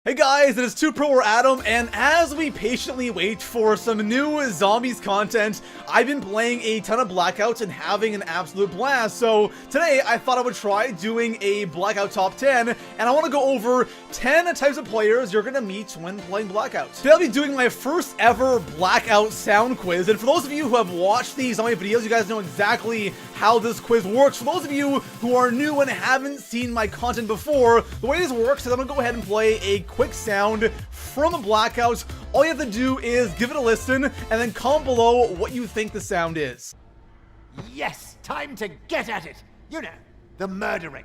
Hey guys, it is 2Pro or Adam, and as we patiently wait for some new zombies content, I've been playing a ton of Blackouts and having an absolute blast. So today I thought I would try doing a Blackout top 10, and I want to go over 10 types of players you're going to meet when playing Blackout. Today I'll be doing my first ever Blackout sound quiz, and for those of you who have watched these zombie videos, you guys know exactly how this quiz works. For those of you who are new and haven't seen my content before, the way this works is I'm going to go ahead and play a quick sound from a Blackout. All you have to do is give it a listen and then comment below what you think the sound is. Yes, time to get at it. You know, the murdering.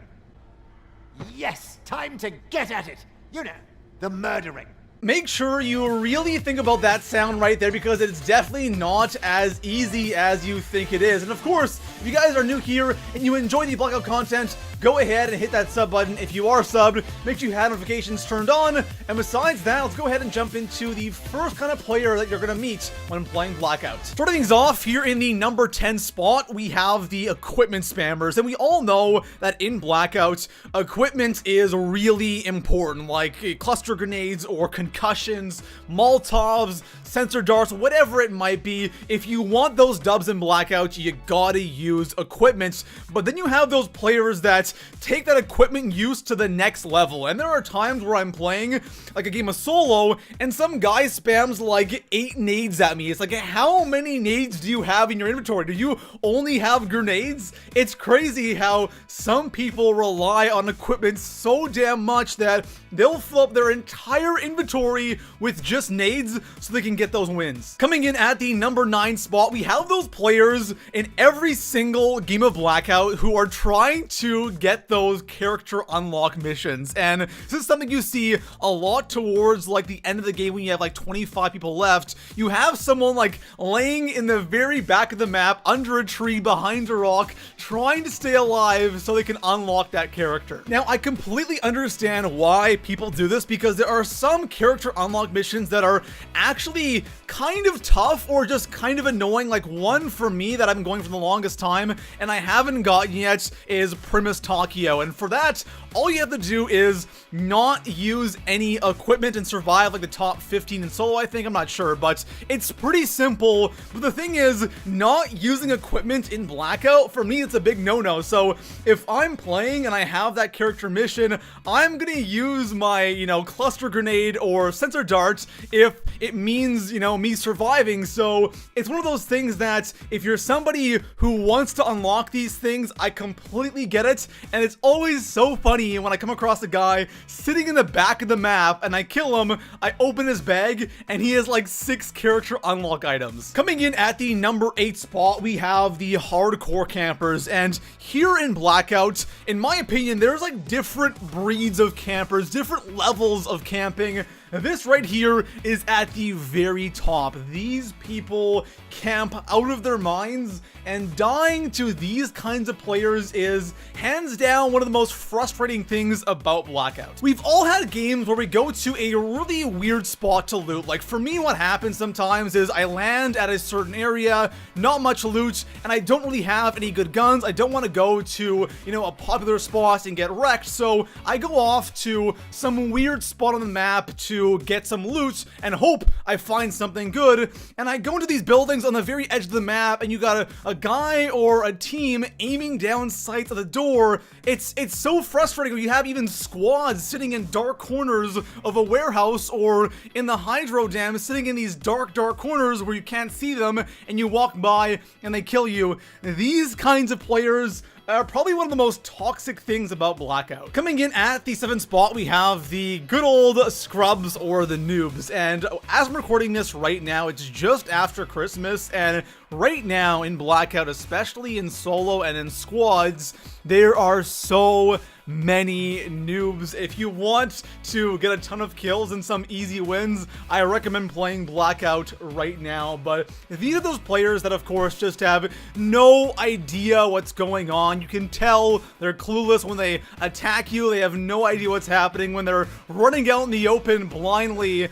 Yes, time to get at it. You know, the murdering. Make sure you really think about that sound right there, because it's definitely not as easy as you think it is. And of course, if you guys are new here and you enjoy the Blackout content, go ahead and hit that sub button. If you are subbed, make sure you have notifications turned on. And besides that, let's go ahead and jump into the first kind of player that you're going to meet when playing Blackout. Starting things off, here in the number 10 spot, we have the equipment spammers. And we all know that in Blackout, equipment is really important, like cluster grenades or concussions, Molotovs, sensor darts, whatever it might be. If you want those dubs in Blackout, you gotta use equipment. But then you have those players that take that equipment use to the next level. And there are times where I'm playing like a game of solo and some guy spams like 8 nades at me. It's like, how many nades do you have in your inventory? Do you only have grenades? It's crazy how some people rely on equipment so damn much that they'll fill up their entire inventory with just nades so they can get those wins. Coming in at the number 9 spot, we have those players in every single game of Blackout who are trying to get those character unlock missions. And this is something you see a lot towards like the end of the game when you have like 25 people left. You have someone like laying in the very back of the map under a tree behind a rock trying to stay alive so they can unlock that character. Now, I completely understand why people do this, because there are some character unlock missions that are actually kind of tough or just kind of annoying. Like one for me that I've been going for the longest time and I haven't gotten yet is Primus Takio, and for that all you have to do is not use any equipment and survive like the top 15 in solo, I think. I'm not sure, but it's pretty simple. But the thing is, not using equipment in Blackout, for me, it's a big no-no. So if I'm playing and I have that character mission, I'm gonna use my, cluster grenade or sensor dart if it means, me surviving. So it's one of those things that if you're somebody who wants to unlock these things, I completely get it. And it's always so funny when I come across a guy sitting in the back of the map and I kill him, I open his bag and he has like 6 character unlock items. Coming in at the number 8 spot, we have the hardcore campers. And here in Blackout, in my opinion, there's like different breeds of campers, different levels of camping. This right here is at the very top. These people camp out of their minds, and dying to these kinds of players is hands down one of the most frustrating things about Blackout. We've all had games where we go to a really weird spot to loot. Like for me, what happens sometimes is I land at a certain area, not much loot, and I don't really have any good guns. I don't want to go to, a popular spot and get wrecked, so I go off to some weird spot on the map to get some loot and hope I find something good. And I go into these buildings on the very edge of the map, and you got a guy or a team aiming down sights at the door. It's so frustrating when you have even squads sitting in dark corners of a warehouse or in the hydro dam, sitting in these dark corners where you can't see them, and you walk by and they kill you. These kinds of players are probably one of the most toxic things about Blackout. Coming in at the 7th spot, we have the good old scrubs or the noobs. And as I'm recording this right now, it's just after Christmas, and right now in Blackout, especially in solo and in squads, there are so many noobs. If you want to get a ton of kills and some easy wins, I recommend playing Blackout right now. But these are those players that of course just have no idea what's going on. You can tell they're clueless when they attack you. They have no idea what's happening. When they're running out in the open blindly,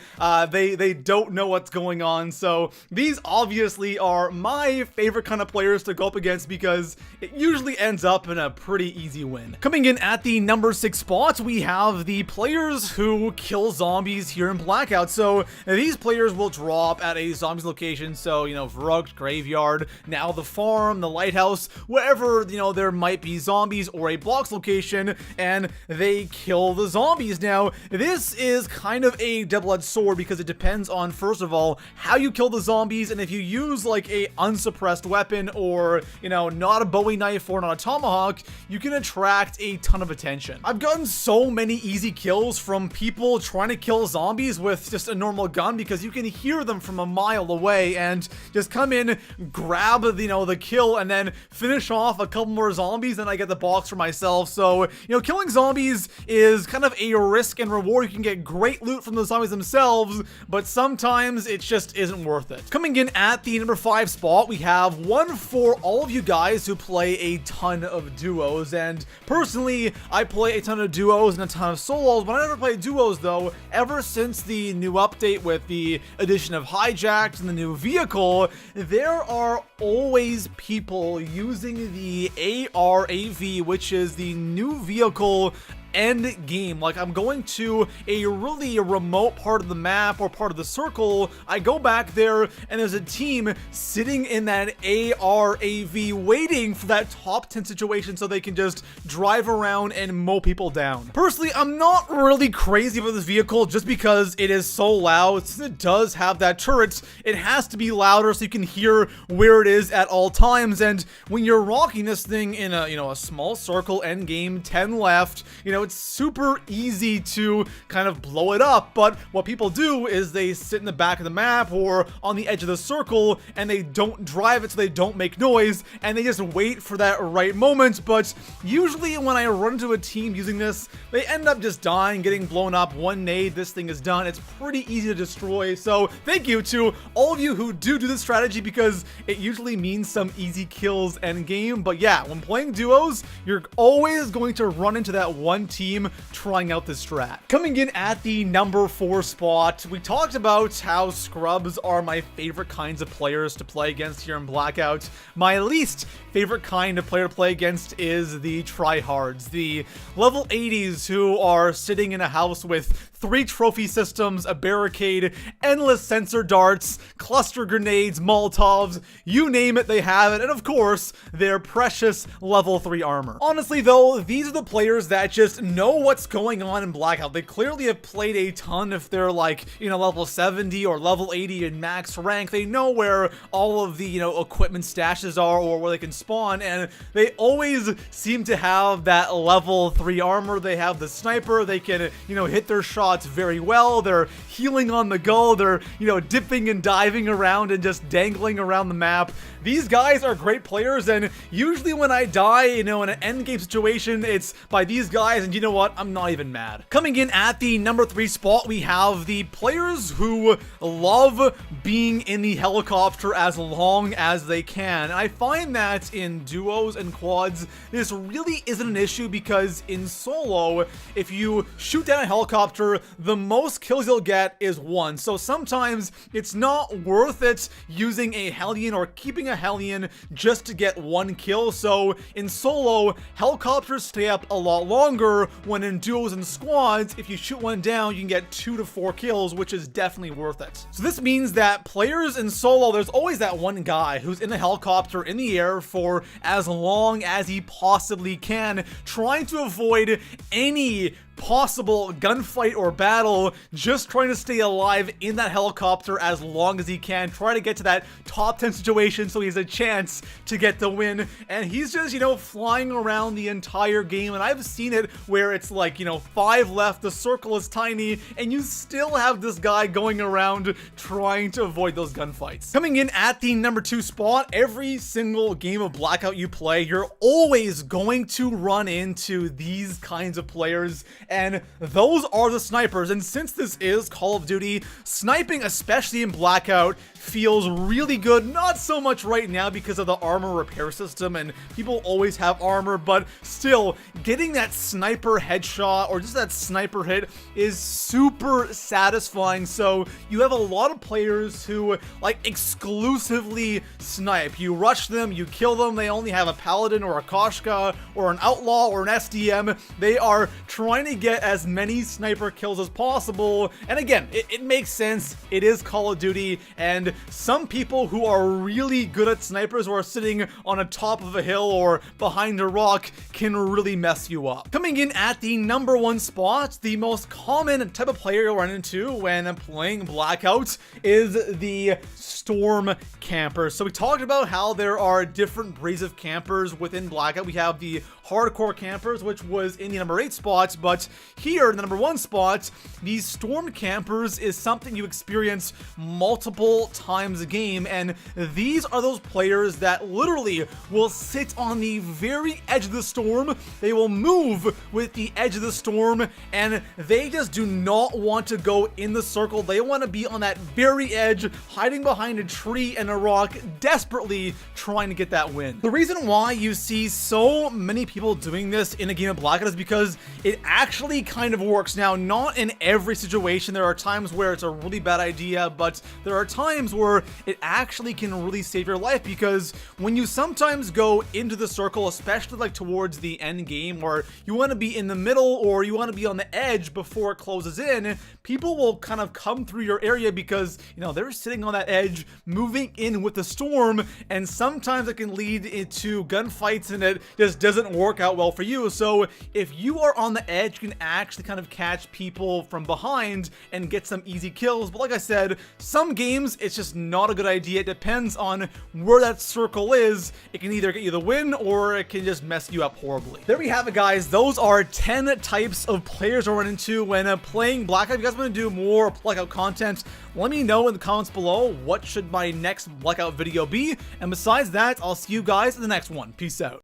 they don't know what's going on. So these obviously are my favorite kind of players to go up against, because it usually ends up in a pretty easy win. Coming in at at the number 6 spot, we have the players who kill zombies here in Blackout. So these players will drop at a zombies location. So, Vrug's graveyard, now the farm, the lighthouse, wherever, there might be zombies, or a blocks location, and they kill the zombies. Now, this is kind of a double-edged sword because it depends on, first of all, how you kill the zombies, and if you use like a unsuppressed weapon, or, not a Bowie knife or not a tomahawk, you can attract a ton of attention. I've gotten so many easy kills from people trying to kill zombies with just a normal gun because you can hear them from a mile away and just come in, grab, the kill, and then finish off a couple more zombies, and I get the box for myself. So, killing zombies is kind of a risk and reward. You can get great loot from the zombies themselves, but sometimes it just isn't worth it. Coming in at the number 5 spot, we have one for all of you guys who play a ton of duos, and personally, I play a ton of duos and a ton of solos, but I never play duos though. Ever since the new update with the addition of hijacked and the new vehicle, there are always people using the ARAV, which is the new vehicle end game. Like, I'm going to a really remote part of the map or part of the circle, I go back there and there's a team sitting in that ARAV waiting for that top 10 situation so they can just drive around and mow people down. Personally, I'm not really crazy about this vehicle just because it is so loud. Since it does have that turret, it has to be louder so you can hear where it is at all times, and when you're rocking this thing in a small circle end game, 10 left, it's super easy to kind of blow it up. But what people do is they sit in the back of the map or on the edge of the circle and they don't drive it so they don't make noise, and they just wait for that right moment. But usually when I run into a team using this, they end up just dying, getting blown up. One nade, this thing is done. It's pretty easy to destroy. So thank you to all of you who do this strategy, because it usually means some easy kills end game. But yeah, when playing duos, you're always going to run into that one team trying out this strat. Coming in at the number 4 spot, we talked about how scrubs are my favorite kinds of players to play against here in Blackout. My least favorite kind of player to play against is the tryhards, the level 80s who are sitting in a house with 3 trophy systems, a barricade, endless sensor darts, cluster grenades, Molotovs, you name it, they have it, and of course, their precious level 3 armor. Honestly though, these are the players that just know what's going on in Blackout. They clearly have played a ton. If they're like, level 70 or level 80 in max rank, they know where all of the, equipment stashes are or where they can spawn, and they always seem to have that level 3 armor. They have the sniper, they can, hit their shots very well, they're healing on the go, they're, dipping and diving around and just dangling around the map. These guys are great players, and usually when I die, in an end game situation, it's by these guys, and you know what? I'm not even mad. Coming in at the number 3 spot, we have the players who love being in the helicopter as long as they can. And I find that in duos and quads, this really isn't an issue, because in solo, if you shoot down a helicopter, the most kills you'll get is 1. So sometimes it's not worth it using a Hellion or keeping a Hellion just to get 1 kill. So in solo, helicopters stay up a lot longer, when in duos and squads, if you shoot 1 down, you can get 2 to 4 kills, which is definitely worth it. So this means that players in solo, there's always that one guy who's in the helicopter in the air for as long as he possibly can, trying to avoid any possible gunfight or battle, just trying to stay alive in that helicopter as long as he can, try to get to that top 10 situation so he has a chance to get the win. And he's just, flying around the entire game, and I've seen it where it's like, 5 left, the circle is tiny, and you still have this guy going around trying to avoid those gunfights. Coming in at the number 2 spot, every single game of Blackout you play, you're always going to run into these kinds of players, and those are the snipers. And since this is Call of Duty, sniping, especially in Blackout, feels really good. Not so much right now because of the armor repair system, and people always have armor, but still, getting that sniper headshot or just that sniper hit is super satisfying. So you have a lot of players who like exclusively snipe. You rush them, you kill them, they only have a paladin or a Koshka or an outlaw or an SDM. They are trying to get as many sniper kills as possible, and again, it makes sense. It is Call of Duty, and some people who are really good at snipers or are sitting on a top of a hill or behind a rock can really mess you up. Coming in at the number 1 spot, the most common type of player you'll run into when playing Blackout is the storm camper. So we talked about how there are different breeds of campers within Blackout. We have the hardcore campers, which was in the number 8 spot, but here in the number 1 spot, these storm campers is something you experience multiple times a game, and these are those players that literally will sit on the very edge of the storm. They will move with the edge of the storm, and they just do not want to go in the circle. They want to be on that very edge, hiding behind a tree and a rock, desperately trying to get that win. The reason why you see so many people doing this in a game of Blackout is because it actually kind of works. Now, not in every situation. There are times where it's a really bad idea, but there are times where it actually can really save your life, because when you sometimes go into the circle, especially like towards the end game, or you want to be in the middle or you want to be on the edge before it closes in, people will kind of come through your area because, you know, they're sitting on that edge, moving in with the storm, and sometimes it can lead into gunfights and it just doesn't work out well for you. So if you are on the edge, you can actually kind of catch people from behind and get some easy kills. But like I said, some games it's just not a good idea. It depends on where that circle is. It can either get you the win or it can just mess you up horribly. There we have it, guys. Those are 10 types of players to run into when playing Blackout. If you guys want to do more Blackout content, let me know in the comments below what should my next Blackout video be. And besides that, I'll see you guys in the next one. Peace out.